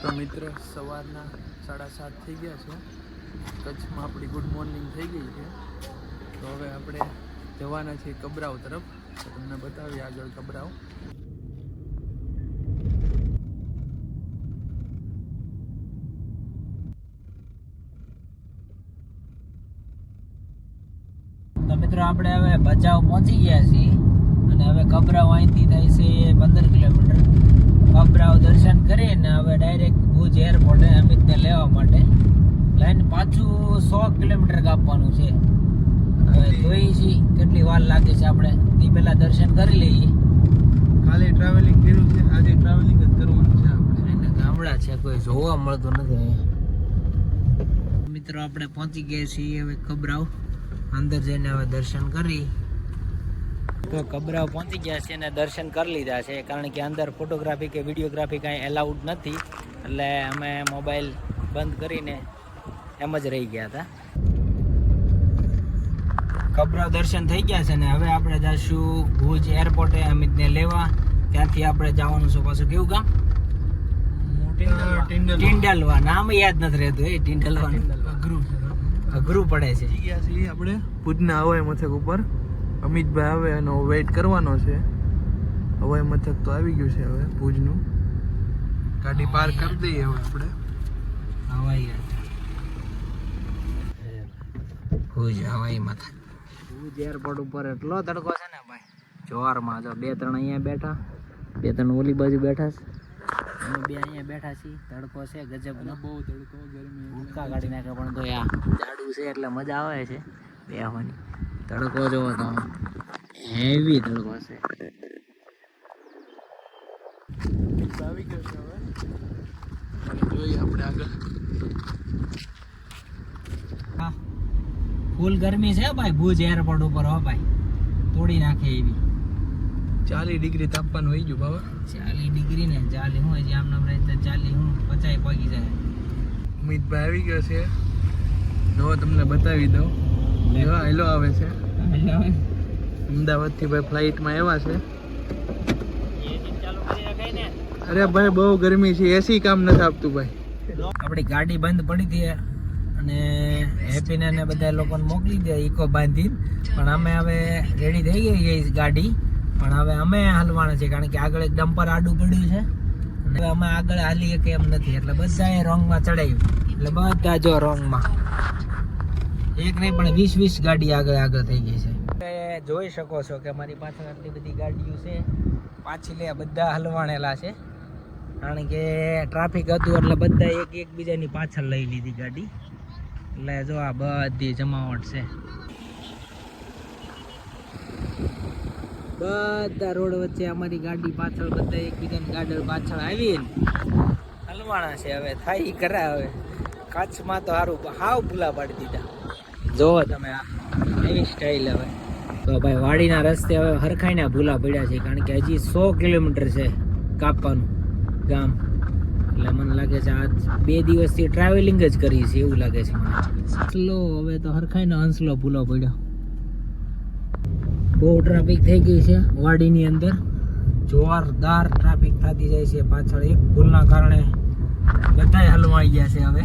તો મિત્ર સવારના 7:30 થઈ ગયા છે. કચ્છમાં આપણી ગુડ મોર્નિંગ થઈ ગઈ છે. તો હવે આપણે જવાના છીએ કબરાવ તરફ. તો તમને બતાવીએ આગળ કબરાવ. તો મિત્રો આપણે હવે ભચાઉ પહોંચી ગયા છીએ અને હવે કબરાવ અહીંથી થાય છે 15 કિલોમીટર. કબરાવ દર્શન કરીને હવે ડાયરેક્ટ ભુજ એરપોર્ટે અમિતને લેવા માટે લઈને પાછું 100 કિલોમીટર કાપવાનું છે. હવે જોઈએ છીએ કેટલી વાર લાગે છે. આપણે તે પહેલા દર્શન કરી લઈએ. કાલે ટ્રાવેલિંગ કર્યું છે, આજે ટ્રાવેલિંગ જ કરવાનું છે આપણે. ગામડા છે, કોઈ જોવા મળતું નથી અહીંયા. મિત્રો આપણે પહોંચી ગયા છીએ હવે કબરાવ. અંદર જઈને હવે દર્શન કરી. તો કબરાવ પહોંચી ગયા છે અને દર્શન કરી લીધા છે, કારણ કે અંદર ફોટોગ્રાફી કે વિડીયોગ્રાફી કાંઈ એલાઉડ નથી, એટલે અમે મોબાઈલ બંધ કરીને એમ જ રહી ગયા હતા. કબરાવ દર્શન થઈ ગયા છે ને હવે આપણે જઈશું ભુજ એરપોર્ટે અમિતને લેવા. ત્યાંથી આપણે જવાનું છે પાછું કેવું ગામ? ટિંડલવા. નામ યાદ નથી રહેતું. એ ટિંડલવા અઘરું પડે છે. આપણે ભુજના હવાઈ મથક ઉપર અમિતભાઈ આવે એનો વેઇટ કરવાનો છે. હવાઈ મથક તો આવી ગયું છે હવે ભુજનું. ગાડી પાર્ક કરી દઈએ હવે આપણે. ભુજ હવાઈ મથક. ભુજ એરપોર્ટ ઉપર એટલો તડકો છે ને ભાઈ, જોરમાં. જો 2-3 અહીંયા બેઠા, 2-3 ઓલી બાજુ બેઠા છે, અમે 2 અહીંયા બેઠા છીએ. તડકો છે ગજબનો, બહુ તડકો, ગરમી ભૂકા કાઢી નાખે. પણ તો આ જાડું છે એટલે મજા આવે છે બેહવાની. તડકો જોવો તો હેવી તડકો છે. આવી ગયો છે હવે. જોઈએ આપણે આગળ. હા, ફૂલ ગરમી છે ભાઈ ભુજ એરપોર્ટ ઉપર. હો ભાઈ, તોડી નાખે એવી. 40 ડિગ્રી તાપમાન હોય ગયું બાબા. 40 ડિગ્રી ને 40 હું હજી આમ નામ રહે 40 હું 50 પગી જાય. અમિતભાઈ આવી ગયો છે. જો તમને બતાવી દઉં. જો હેલો આવે છે. અમદાવાદથી ભાઈ ફ્લાઇટમાં આવ્યા છે. અરે ભાઈ બહુ ગરમી છે, એસી કામ નથી આપતું ભાઈ. આપણી ગાડી બંધ પડી હતી અને હેપીને ને બધા લોકોને મોકલી દે ઇકો બાંધી. પણ અમે હવે રેડી થઈ ગઈ ગાડી. પણ હવે અમે હાલવાના છે, કારણ કે આગળ એક ડમ્પર આડું પડ્યું છે અને હવે અમે આગળ હાલીએ કે એમ નથી, એટલે બધાએ રોંગમાં ચડાવ્યું. એટલે બધા જો રોંગમાં, એક નહીં પણ 20 ગાડી આગળ થઈ ગઈ છે. જોઈ શકો છો કે મારી પાછળ આટલી બધી ગાડીઓ છે. પાછી લે બધા હલવાણેલા છે, કારણ કે ટ્રાફિક હતું એટલે બધા એકબીજાની પાછળ લઈ લીધી ગાડી. એટલે જો આ બધી જમાવટ છે. બધા રોડ વચ્ચે અમારી ગાડી પાછળ બધા એકબીજાની ગાડી પાછળ આવીને હલવાણા છે. હવે થાય કરે. હવે કચ્છમાં તો સારું હાવ ભૂલા પાડી દીધા. જોવો તમે આ એવી સ્ટાઇલ. હવે તો ભાઈ વાડીના રસ્તે હવે હરખાઈને ભૂલા પડ્યા છે, કારણ કે હજી 100 કિલોમીટર છે કાપવાનું ગામ. એટલે મને લાગે છે આજ 2 દિવસથી ટ્રાવેલિંગ જ કરી છે એવું લાગે છે મને. સ્લો હવે તો હરખાઈને હંસલો ભૂલો પડ્યો. બહુ ટ્રાફિક થઈ ગઈ છે વાડીની અંદર. જોરદાર ટ્રાફિક થતી જાય છે પાછળ. એક ભૂલના કારણે બધા હલવાઈ ગયા છે હવે.